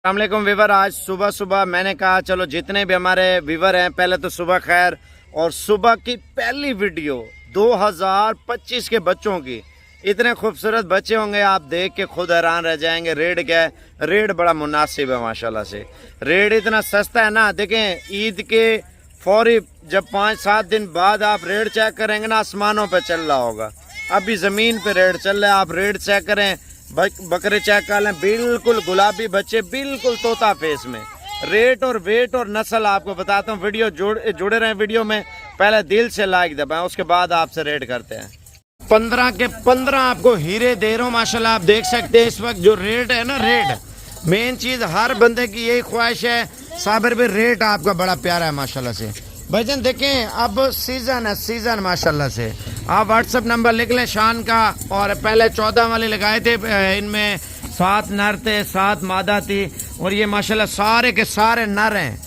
अस्सलामुअलैकुम वीवर। आज सुबह सुबह मैंने कहा चलो जितने भी हमारे वीवर हैं, पहले तो सुबह खैर। और सुबह की पहली वीडियो 2025 के बच्चों की, इतने खूबसूरत बच्चे होंगे, आप देख के खुद हैरान रह जाएंगे। रेट क्या है? रेट बड़ा मुनासिब है माशाल्लाह से। रेट इतना सस्ता है ना, देखें ईद के फौरी जब 5-7 दिन बाद आप रेट चेक करेंगे ना, आसमानों पे चल रहा होगा। अभी ज़मीन पे रेट चल रहा है, आप रेट चेक करें, बकरे चेक कर लें, बिल्कुल गुलाबी बच्चे, बिल्कुल तोता फेस में। रेट और वेट और नस्ल आपको बताता हूँ। वीडियो जुड़े रहें वीडियो में। पहले दिल से लाइक दबाएं, उसके बाद आपसे रेट करते हैं। 15 के 15 आपको हीरे दे रहा हूँ माशाल्लाह। आप देख सकते हैं इस वक्त जो रेट है ना, रेट मेन चीज़ हर बंदे की यही ख्वाहिश है। साबर पे रेट आपका बड़ा प्यारा है माशाल्लाह से। भाईजान देखें अब सीज़न है, सीज़न माशाल्लाह से। आप व्हाट्सअप नंबर लिख लें शान का। और पहले 14 वाले लगाए थे, इनमें 7 नर थे, 7 मादा थी। और ये माशाल्लाह सारे के सारे नर हैं।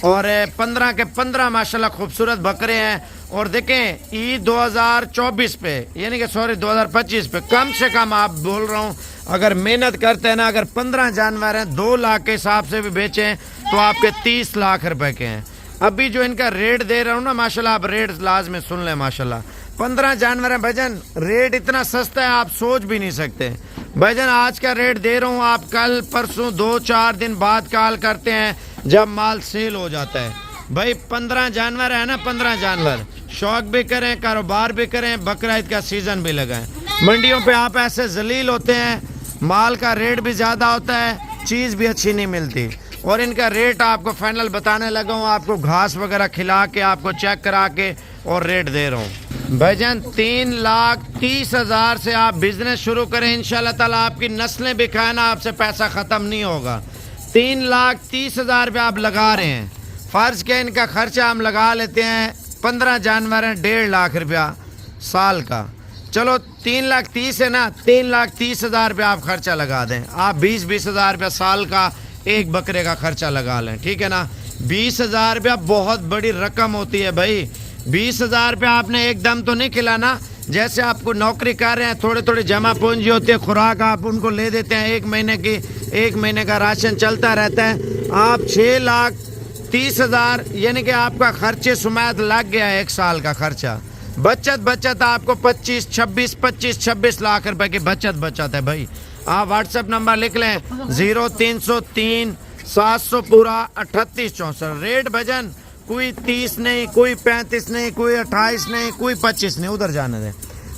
और 15 के 15 माशाल्लाह खूबसूरत बकरे हैं। और देखें ईद 2024 पे, यानी कि सॉरी 2025 पे, कम से कम आप बोल रहा हूँ, अगर मेहनत करते हैं ना, अगर 15 जानवर हैं 2 लाख के हिसाब से भी बेचें तो आपके 30 लाख रुपए के हैं। अभी जो इनका रेट दे रहा हूँ ना माशाल्लाह, आप रेट लाजमी सुन लें माशाल्लाह। 15 जानवर है भाईजान, रेट इतना सस्ता है आप सोच भी नहीं सकते भाईजान। आज का रेट दे रहा हूँ, आप कल परसों 2-4 दिन बाद कॉल करते हैं जब माल सेल हो जाता है। भाई 15 जानवर है ना, 15 जानवर, शौक भी करें, कारोबार भी करें, बकरा ईद का सीज़न भी लगाएं। मंडियों पे आप ऐसे जलील होते हैं, माल का रेट भी ज़्यादा होता है, चीज़ भी अच्छी नहीं मिलती। और इनका रेट आपको फाइनल बताने लगा हूँ, आपको घास वगैरह खिला के, आपको चेक करा के और रेट दे रहा हूँ भाईजान। 3,30,000 से आप बिजनेस शुरू करें, इंशाल्लाह ताला आपकी नस्लें भी खाएं ना, आपसे पैसा ख़त्म नहीं होगा। 3,30,000 रुपये आप लगा रहे हैं, फ़र्ज़ के इनका खर्चा हम लगा लेते हैं, 15 जानवर हैं, 1.5 लाख रुपया साल का। चलो 3,30,000 है ना, 3,30,000 रुपये आप खर्चा लगा दें। आप 20,000 रुपया साल का एक बकरे का खर्चा लगा लें, ठीक है ना। 20,000 रुपया बहुत बड़ी रकम होती है भाई। 20,000 रुपया आपने एकदम तो नहीं खिलाना। जैसे आपको नौकरी कर रहे हैं, थोड़ी थोड़ी जमा पूंजी होती है, खुराक आप उनको ले देते हैं, 1 महीने की, 1 महीने का राशन चलता रहता है। आप 6,30,000 यानी कि आपका खर्चे सुमैत लग गया है 1 साल का खर्चा। बचत आपको 25-26 लाख रुपए की बचत है भाई। आप व्हाट्सएप नंबर लिख लें 0303 700 पूरा 3864। रेट भजन कोई 30 नहीं, कोई 35 नहीं, कोई 28 नहीं, कोई 25 नहीं, उधर जाने दें।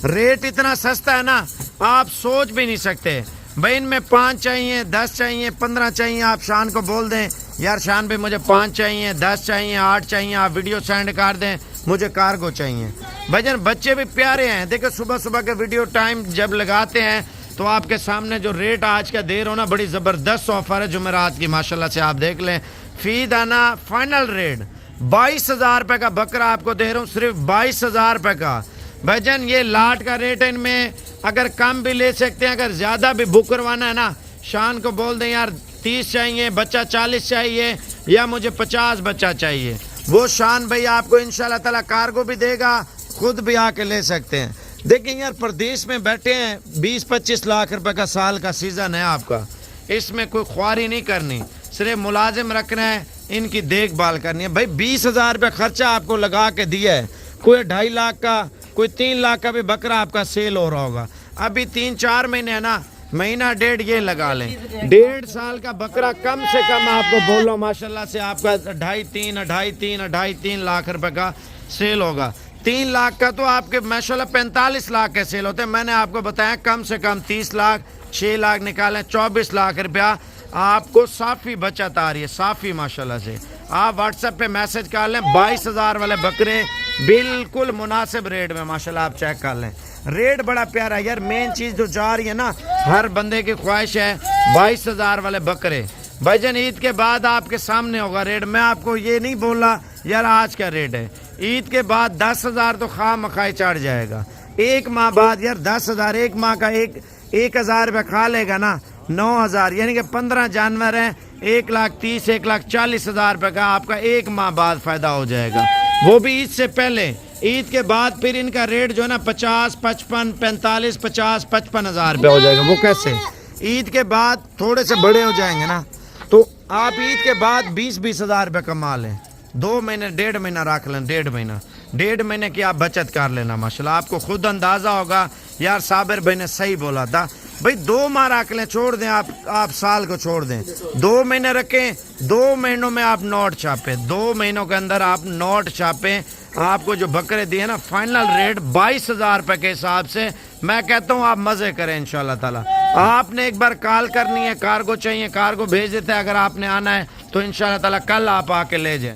रेट इतना सस्ता है ना, आप सोच भी नहीं सकते भाई। इनमें 5 चाहिए, 10 चाहिए, 15 चाहिए, आप शान को बोल दें यार शान भाई मुझे 5 चाहिए, 10 चाहिए, 8 चाहिए, आप वीडियो सेंड कर दें, मुझे कार्गो चाहिए। भजन बच्चे भी प्यारे हैं। देखो सुबह सुबह के वीडियो टाइम जब लगाते हैं तो आपके सामने जो रेट आज का दे रहा हूँ ना, बड़ी ज़बरदस्त ऑफर है जुमेरात की माशाल्लाह से। आप देख लें फी दाना फाइनल रेट 22,000 रुपये का बकरा आपको दे रहा हूँ, सिर्फ 22,000 रुपये का भाईजान। ये लाट का रेट है, इनमें अगर कम भी ले सकते हैं, अगर ज़्यादा भी बुक करवाना है ना, शान को बोल दें यार 30 चाहिए, बच्चा 40 चाहिए, या मुझे 50 बच्चा चाहिए, वो शान भाई आपको इंशाल्लाह ताला कार्गो भी देगा, खुद भी आके ले सकते हैं। देखिए यार प्रदेश में बैठे हैं, 20-25 लाख रुपए का साल का सीज़न है आपका। इसमें कोई ख्वारी नहीं करनी, सिर्फ मुलाजिम रखना है, इनकी देखभाल करनी है भाई। 20,000 रुपये खर्चा आपको लगा के दिया है, कोई 2.5 लाख का, कोई 3 लाख का भी बकरा आपका सेल हो रहा होगा। अभी 3-4 महीने है ना, महीना 1.5 ये लगा लें, 1.5 साल का बकरा कम से कम आपको बोल रहा माशाल्लाह से आपका 2.5-3 लाख रुपए का सेल होगा। 3 लाख का तो आपके माशाल्लाह 45 लाख के सेल होते हैं। मैंने आपको बताया कम से कम 30 लाख, 6 लाख निकालें, 24 लाख रुपया आपको साफ़ी बचत आ रही है, साफ़ी माशाल्लाह से। आप व्हाट्सएप पे मैसेज कर लें, 22,000 वाले बकरे बिल्कुल मुनासिब रेट में माशाल्लाह, आप चेक कर लें। रेट बड़ा प्यारा है यार। मेन चीज़ जो जा रही है ना, हर बंदे की ख्वाहिश है 22,000 वाले बकरे। भाईजान ईद के बाद आपके सामने होगा रेट। मैं आपको ये नहीं बोला यार आज का रेट है, ईद के बाद 10,000 तो खा मखाई चढ़ जाएगा। 1 माह बाद यार 10,000, 1 माह का 1,000 रुपये खा लेगा ना, 9,000 यानी कि 15 जानवर हैं, 1,30,000 1,40,000 रुपये का आपका 1 माह बाद फ़ायदा हो जाएगा, वो भी ईद से पहले। ईद के बाद फिर इनका रेट जो है ना 50, 55, 45, 50, 55 हज़ार रुपये हो जाएगा। वो कैसे? ईद के बाद थोड़े से बड़े हो जाएंगे ना, تو آپ عید کے بعد 20-20 ہزار روپے کما لیں, 2 مہینے 1.5 مہینہ رکھ لیں, 1.5 مہینے کی آپ بچت کر لینا ماشاءاللہ. آپ کو خود اندازہ ہوگا یار صابر بھائی نے صحیح بولا تھا بھائی. 2 ماہ رکھ لیں, چھوڑ دیں آپ سال کو چھوڑ دیں, 2 مہینے رکھیں, 2 مہینوں میں آپ نوٹ چھاپیں, 2 مہینوں کے اندر آپ نوٹ چھاپیں. آپ کو جو بکرے دیے نا فائنل ریٹ 22,000 روپے کے حساب سے, میں کہتا ہوں آپ مزے کریں انشاءاللہ تعالی. آپ نے ایک بار کال کرنی ہے, کارگو چاہیے کارگو بھیج دیتے ہیں. اگر آپ نے آنا ہے تو انشاءاللہ تعالی کل آپ آ کے لے جائیں.